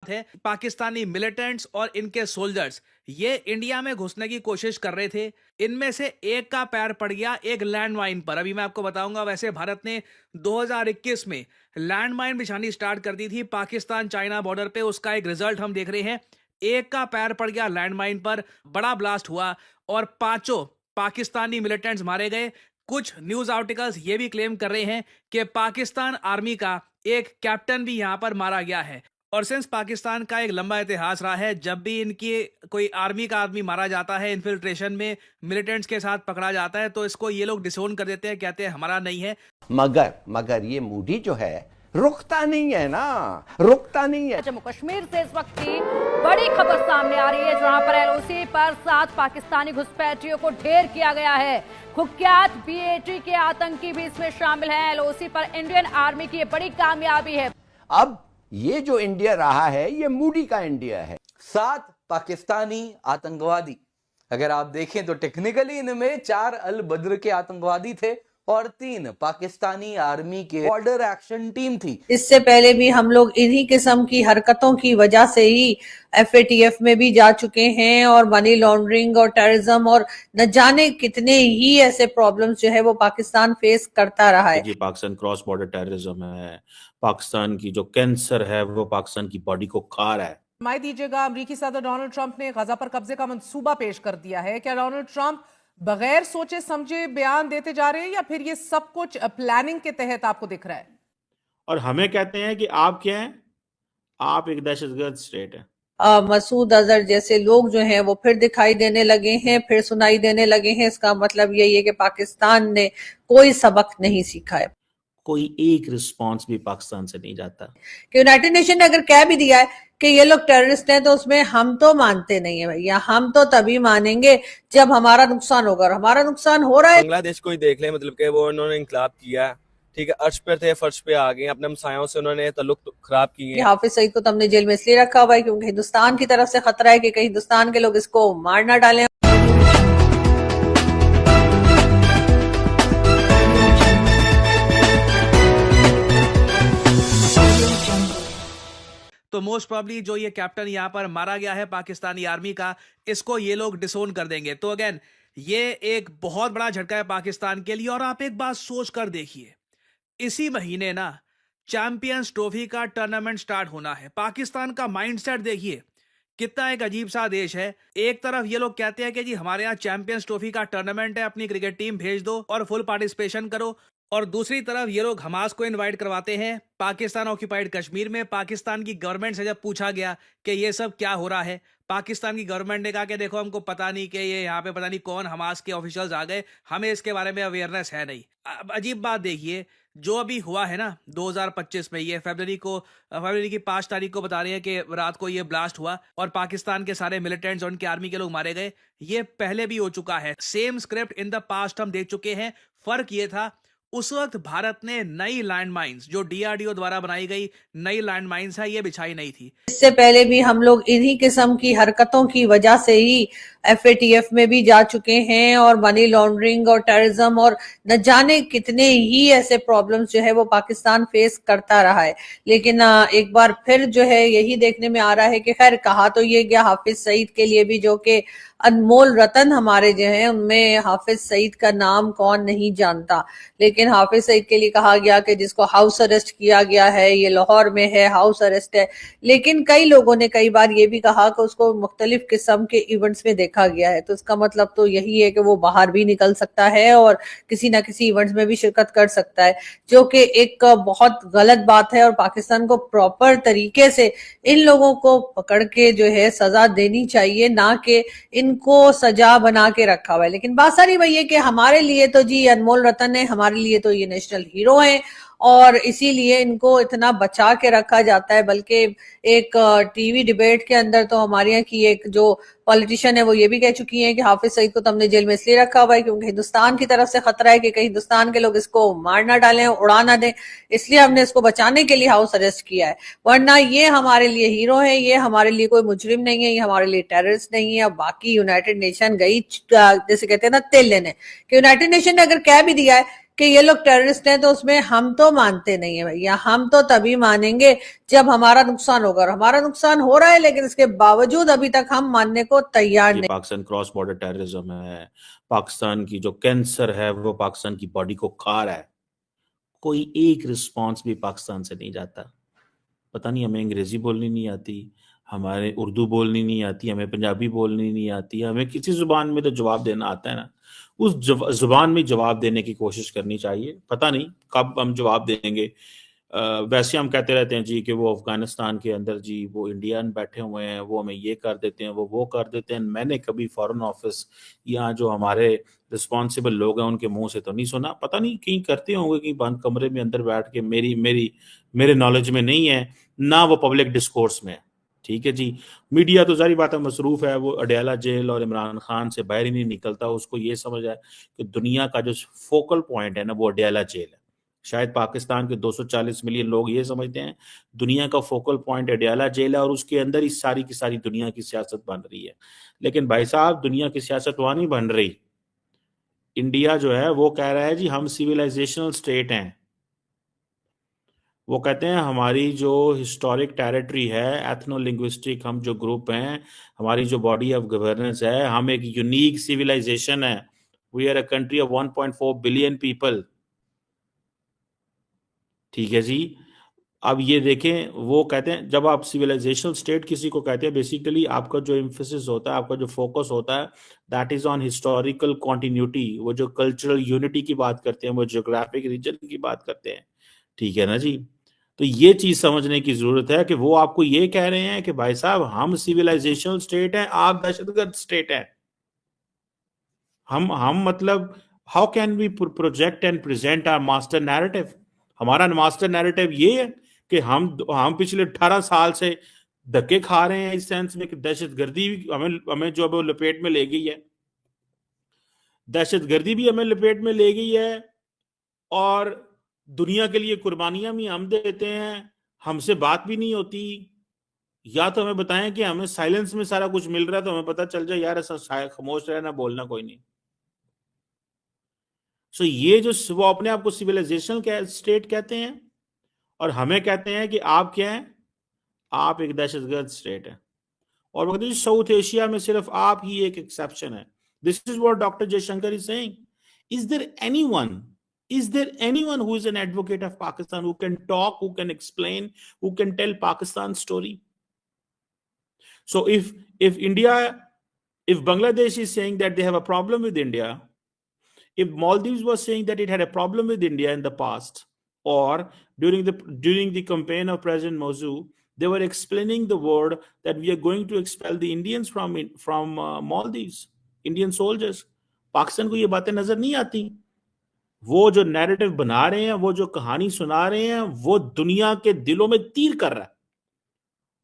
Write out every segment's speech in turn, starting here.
बात है, पाकिस्तानी मिलिटेंट्स और इनके सोल्जर्स ये इंडिया में घुसने की कोशिश कर रहे थे। इनमें से एक का पैर पड़ गया एक लैंडमाइन पर। अभी मैं आपको बताऊंगा, वैसे भारत ने 2021 में लैंडमाइन बिछानी स्टार्ट कर दी थी पाकिस्तान चाइना बॉर्डर पे। उसका एक रिजल्ट हम देख रहे हैं। एक का पैर पड़ गया लैंडमाइन पर, बड़ा ब्लास्ट हुआ और 5 पाकिस्तानी मिलिटेंट्स मारे गए। कुछ न्यूज आर्टिकल्स ये भी क्लेम कर रहे हैं कि पाकिस्तान आर्मी का एक कैप्टन भी यहां पर मारा गया है। और सिंस पाकिस्तान का एक लंबा इतिहास रहा है, जब भी इनकी कोई आर्मी का आदमी मारा जाता है इन्फिल्ट्रेशन में, मिलिटेंट्स के साथ पकड़ा जाता है, तो इसको ये लोग डिसोन कर देते हैं, कहते हैं हमारा नहीं है। मगर ये मूडी जो है रुकता नहीं है ना, रुकता नहीं है। जम्मू कश्मीर से इस वक्त की बड़ी खबर सामने आ रही है, जहां पर एलओसी पर 7 पाकिस्तानी घुसपैठियों को ढेर किया गया है। कुख्यात बीएटी के आतंकी भी इसमें शामिल हैं। एलओसी पर इंडियन आर्मी की बड़ी कामयाबी है। अब ये जो इंडिया रहा है ये मूडी का इंडिया है। 7 पाकिस्तानी आतंकवादी, अगर आप देखें तो टेक्निकली इनमें 4 अल बद्र के आतंकवादी थे और 3 पाकिस्तानी आर्मी के बॉर्डर एक्शन टीम थी। इससे पहले भी हम लोग इन्हीं किस्म की हरकतों की वजह से ही FATF में भी जा चुके हैं और मनी लॉन्ड्रिंग और टेररिज्म और न जाने कितने ही ऐसे प्रॉब्लम्स जो है वो पाकिस्तान फेस करता रहा है। पाकिस्तान क्रॉस बॉर्डर टेररिज्म है, पाकिस्तान की जो कैंसर है वो पाकिस्तान की बॉडी को खा रहा है। माय दीजिएगा, अमेरिकी सदर डोनाल्ड ट्रंप ने गजा पर कब्जे का मंसूबा पेश कर दिया है। क्या डोनाल्ड ट्रंप बगैर सोचे समझे बयान देते जा रहे हैं या फिर ये सब कुछ प्लानिंग के तहत आपको दिख रहा है? और हमें कहते हैं कि आप क्या हैं, आप एक दहशतगर्द स्टेट है। मसूद अजहर जैसे लोग जो हैं वो फिर दिखाई देने लगे हैं, फिर सुनाई देने लगे हैं। इसका मतलब यही है कि पाकिस्तान ने कोई सबक नहीं सीखा है। कोई एक रिस्पांस भी पाकिस्तान से नहीं जाता। कि यूनाइटेड नेशन ने अगर कह भी दिया है कि ये लोग टेररिस्ट हैं, तो उसमें हम तो मानते नहीं है भैया। हम तो तभी मानेंगे जब हमारा नुकसान होगा, और हमारा नुकसान हो रहा है। बांग्लादेश को ही देख लें, मतलब कि वो उन्होंने इंकलाब किया, ठीक है, अर्श पर थे, फर्श पे आ गए, अपने हमसायों से उन्होंने ताल्लुक खराब किए। हाफिज सईद को तो हमने जेल में इसलिए रखा हुआ है क्योंकि हिंदुस्तान की तरफ से खतरा है कि कहीं हिंदुस्तान के लोग इसको मार ना डालें। तो मोस्ट प्रॉब्ली जो ये कैप्टन यहाँ पर मारा गया है पाकिस्तानी आर्मी का, इसको ये लोग डिसोन कर देंगे। तो अगेन ये एक बहुत बड़ा झटका है पाकिस्तान के लिए। और आप एक बात सोच कर देखिए, इसी महीने ना चैंपियंस ट्रॉफी का टूर्नामेंट स्टार्ट होना है। पाकिस्तान का माइंडसेट देखिए, कितना एक अजीब सा देश है। एक तरफ ये लोग कहते हैं कि जी हमारे यहाँ चैंपियंस ट्रॉफी का टूर्नामेंट है, अपनी क्रिकेट टीम भेज दो और फुल पार्टिसिपेशन करो। और दूसरी तरफ ये लोग हमास को इनवाइट करवाते हैं पाकिस्तान ऑक्यूपाइड कश्मीर में। पाकिस्तान की गवर्नमेंट से जब पूछा गया कि ये सब क्या हो रहा है, पाकिस्तान की गवर्नमेंट ने कहा कि देखो हमको पता नहीं कि ये यहाँ पे पता नहीं कौन हमास के ऑफिशियल्स आ गए, हमें इसके बारे में अवेयरनेस है नहीं। अब अजीब बात देखिए, जो अभी हुआ है ना 2025 में, ये फरवरी की 5 तारीख को बता रहे हैं कि रात को ये ब्लास्ट हुआ और पाकिस्तान के सारे मिलिटेंट्स और उनके आर्मी के लोग मारे गए। ये पहले भी हो चुका है, same script in the past हम देख चुके हैं। फर्क ये था उस वक्त भारत ने नई लैंडमाइंस, जो DRDO द्वारा बनाई गई नई लैंडमाइंस है, ये बिछाई नहीं थी। इससे पहले भी हम लोग इन्हीं किस्म की हरकतों की वजह से ही FATF में भी जा चुके हैं और मनी लॉन्ड्रिंग और टेररिज्म और न जाने कितने ही ऐसे प्रॉब्लम्स जो है वो पाकिस्तान फेस करता रहा है। लेकिन एक बार फिर जो है यही देखने में आ रहा है कि खैर कहा तो ये गया हाफिज सईद के लिए भी, जो कि अनमोल रतन हमारे जो हैं, उनमें हाफिज सईद का नाम कौन नहीं जानता। लेकिन हाफिज सईद के लिए कहा गया कि जिसको हाउस अरेस्ट किया गया है, ये लाहौर में है, हाउस अरेस्ट है। लेकिन कई लोगों ने कई बार ये भी कहा कि उसको मुख्तलिफ किस्म के इवेंट्स में देखा गया है। तो इसका मतलब तो यही है कि वो बाहर भी निकल सकता है और किसी ना किसी इवेंट्स में भी शिरकत कर सकता है, जो कि एक बहुत गलत बात है। और पाकिस्तान को प्रॉपर तरीके से इन लोगों को पकड़ के जो है सजा देनी चाहिए, ना कि इनको सजा बना के रखा हुआ है। लेकिन बात सारी वही है कि हमारे लिए तो जी अनमोल रतन है, हमारे लिए तो ये नेशनल हीरो हैं और इसीलिए इनको इतना बचा के रखा जाता है। बल्कि एक टीवी डिबेट के अंदर तो हमारे यहाँ की एक जो पॉलिटिशियन है वो ये भी कह चुकी हैं कि हाफिज सईद को तो हमने जेल में इसलिए रखा हुआ है क्योंकि हिंदुस्तान की तरफ से खतरा है कि कहीं हिंदुस्तान के लोग इसको मार ना डालें, उड़ा ना दें, इसलिए हमने इसको बचाने के लिए हाउस अरेस्ट किया है। वरना ये हमारे लिए हीरो है, ये हमारे लिए कोई मुजरिम नहीं है, ये हमारे लिए टेररिस्ट नहीं है। अब बाकी यूनाइटेड नेशन गई जैसे कहते हैं ना तेल लेने, कि यूनाइटेड नेशन ने अगर कह भी दिया है कि ये लोग टेररिस्ट हैं, तो उसमें हम तो मानते नहीं है भैया। हम तो तभी मानेंगे जब हमारा नुकसान होगा, और हमारा नुकसान हो रहा है, लेकिन इसके बावजूद अभी तक हम मानने को तैयार ये नहीं। पाकिस्तान क्रॉस बॉर्डर टेररिज्म है, पाकिस्तान की जो कैंसर है वो पाकिस्तान की बॉडी को खा रहा है। कोई एक रिस्पांस भी पाकिस्तान से नहीं जाता। पता नहीं हमें अंग्रेजी बोलनी नहीं आती, हमारे उर्दू बोलनी नहीं आती, हमें पंजाबी बोलनी नहीं आती, हमें किसी जुबान में तो जवाब देना आता है ना, उस जुबान में जवाब देने की कोशिश करनी चाहिए। पता नहीं कब हम जवाब देंगे। वैसे हम कहते रहते हैं जी कि वो अफगानिस्तान के अंदर जी वो इंडियन बैठे हुए हैं, वो हमें ये कर देते हैं, वो कर देते हैं। मैंने कभी फॉरेन ऑफिस या जो हमारे रिस्पॉन्सिबल लोग हैं उनके मुंह से तो नहीं सुना। पता नहीं कहीं करते होंगे, कहीं बंद कमरे में अंदर बैठ के, मेरे नॉलेज में नहीं है, ना वो पब्लिक डिस्कोर्स में है। ठीक है जी, मीडिया तो सारी बात मसरूफ है, वो अडयाला जेल और इमरान खान से बाहर ही नहीं निकलता। उसको ये समझ है कि दुनिया का जो फोकल पॉइंट है ना वो अडयाला जेल है। शायद पाकिस्तान के 240 मिलियन लोग ये समझते हैं दुनिया का फोकल पॉइंट अडयाला जेल है और उसके अंदर ही सारी की सारी दुनिया की सियासत बन रही है। लेकिन भाई साहब, दुनिया की सियासत वहां नहीं बन रही। इंडिया जो है वो कह रहा है जी हम सिविलाइजेशनल स्टेट हैं। वो कहते हैं हमारी जो हिस्टोरिक टेरिटरी है, एथनो लिंग्विस्टिक हम जो ग्रुप हैं, हमारी जो बॉडी ऑफ गवर्नेंस है, हम एक यूनिक सिविलाइजेशन है। We are a country of 1.4 billion people. ठीक है जी। अब ये देखें, वो कहते हैं जब आप सिविलाइजेशनल स्टेट किसी को कहते हैं, बेसिकली आपका जो एम्फेसिस होता है, आपका जो फोकस होता है, that is on historical continuity. वो जो कल्चरल यूनिटी की बात करते हैं, वो जियोग्राफिक रीजन की बात करते हैं। ठीक है ना जी। तो ये चीज समझने की जरूरत है कि वो आपको ये कह रहे हैं कि भाई साहब हम सिविलाइजेशनल स्टेट हैं, आप दहशतगर्द स्टेट हैं। हम मतलब how can we project and present our master narrative? हमारा मास्टर नैरेटिव ये है कि हम पिछले 18 साल से धक्के खा रहे हैं, इस सेंस में कि दहशतगर्दी हमें जो अब लपेट में ले गई है, दहशतगर्दी भी हमें लपेट में ले गई है, और दुनिया के लिए कुर्बानियां भी हम देते हैं, हमसे बात भी नहीं होती। या तो हमें बताएं कि हमें साइलेंस में सारा कुछ मिल रहा है, तो हमें पता चल जाए यार ऐसा खामोश रहना, बोलना कोई नहीं। सो ये जो वो अपने आप को सिविलाइजेशनल स्टेट कहते हैं और हमें कहते हैं कि आप क्या हैं, आप एक दहशतगर्द स्टेट है। और वो कहते हैं साउथ एशिया में सिर्फ आप ही एक एक्सेप्शन है। This is what doctor Jaishankar is saying. Is there anyone who is an advocate of Pakistan, who can talk, who can explain, who can tell Pakistan's story? So if Bangladesh is saying that they have a problem with India, if Maldives was saying that it had a problem with India in the past, or during the campaign of President Mozu, they were explaining the word that we are going to expel the Indians from Maldives, Indian soldiers. Pakistan को ये बातें नजर नहीं आती। वो जो narrative बना रहे हैं, वो जो कहानी सुना रहे हैं, वो दुनिया के दिलों में तीर कर रहा है।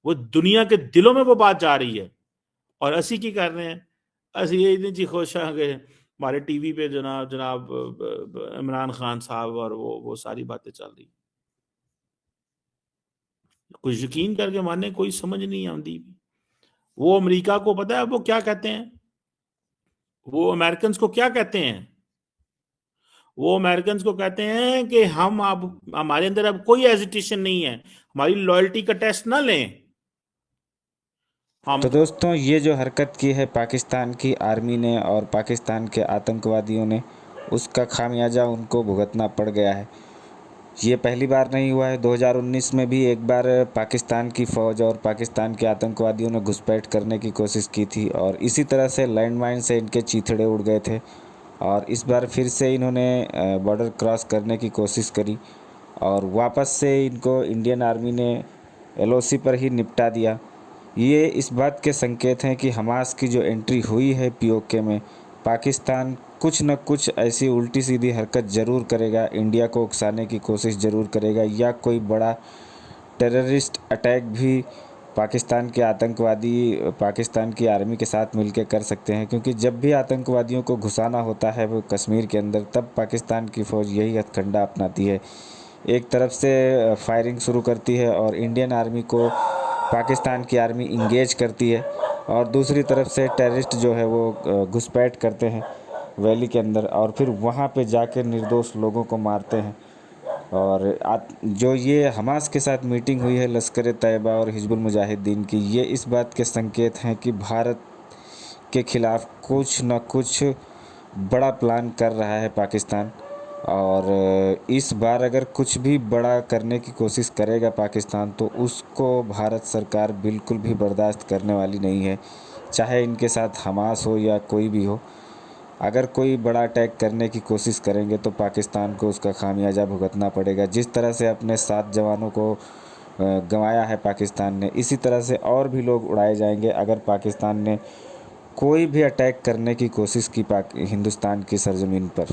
वो दुनिया के दिलों में वो बात जा रही है, और असी की कर रहे हैं, असी ये जी खुश हैं कि हमारे टीवी पे जनाब इमरान खान साहब और वो सारी बातें चल रही। कुछ यकीन करके माने, कोई समझ नहीं आती। वो अमेरिका को पता है वो क्या कहते हैं, वो अमेरिकन को क्या कहते हैं? वो अमेरिकन को कहते हैं कि हम अब हमारे अंदर अब कोई हेजिटेशन नहीं है, हमारी लॉयल्टी का टेस्ट ना लें। तो दोस्तों, ये जो हरकत की है पाकिस्तान की आर्मी ने और पाकिस्तान के आतंकवादियों ने, उसका खामियाजा उनको भुगतना पड़ गया है। ये पहली बार नहीं हुआ है। 2019 में भी एक बार पाकिस्तान की फ़ौज और पाकिस्तान के आतंकवादियों ने घुसपैठ करने की कोशिश की थी, और इसी तरह से लैंडमाइन से इनके चीथड़े उड़ गए थे। और इस बार फिर से इन्होंने बॉर्डर क्रॉस करने की कोशिश करी, और वापस से इनको इंडियन आर्मी ने LOC पर ही निपटा दिया। ये इस बात के संकेत हैं कि हमास की जो एंट्री हुई है POK में, पाकिस्तान कुछ न कुछ ऐसी उल्टी सीधी हरकत ज़रूर करेगा, इंडिया को उकसाने की कोशिश ज़रूर करेगा, या कोई बड़ा टेररिस्ट अटैक भी पाकिस्तान के आतंकवादी पाकिस्तान की आर्मी के साथ मिलकर कर सकते हैं। क्योंकि जब भी आतंकवादियों को घुसाना होता है वो कश्मीर के अंदर, तब पाकिस्तान की फ़ौज यही हथकंडा अपनाती है। एक तरफ से फायरिंग शुरू करती है और इंडियन आर्मी को पाकिस्तान की आर्मी इंगेज करती है, और दूसरी तरफ से टेररिस्ट जो है वो घुसपैठ करते हैं। वैली के अंदर, और फिर वहाँ पे जाके निर्दोष लोगों को मारते हैं। और जो ये हमास के साथ मीटिंग हुई है लश्कर तैयबा और हिजबुल मुजाहिदीन की, ये इस बात के संकेत हैं कि भारत के खिलाफ कुछ न कुछ बड़ा प्लान कर रहा है पाकिस्तान। और इस बार अगर कुछ भी बड़ा करने की कोशिश करेगा पाकिस्तान, तो उसको भारत सरकार बिल्कुल भी बर्दाश्त करने वाली नहीं है, चाहे इनके साथ हमास हो या कोई भी हो। अगर कोई बड़ा अटैक करने की कोशिश करेंगे तो पाकिस्तान को उसका खामियाजा भुगतना पड़ेगा। जिस तरह से अपने 7 जवानों को गंवाया है पाकिस्तान ने, इसी तरह से और भी लोग उड़ाए जाएंगे अगर पाकिस्तान ने कोई भी अटैक करने की कोशिश की हिंदुस्तान की सरजमीन पर।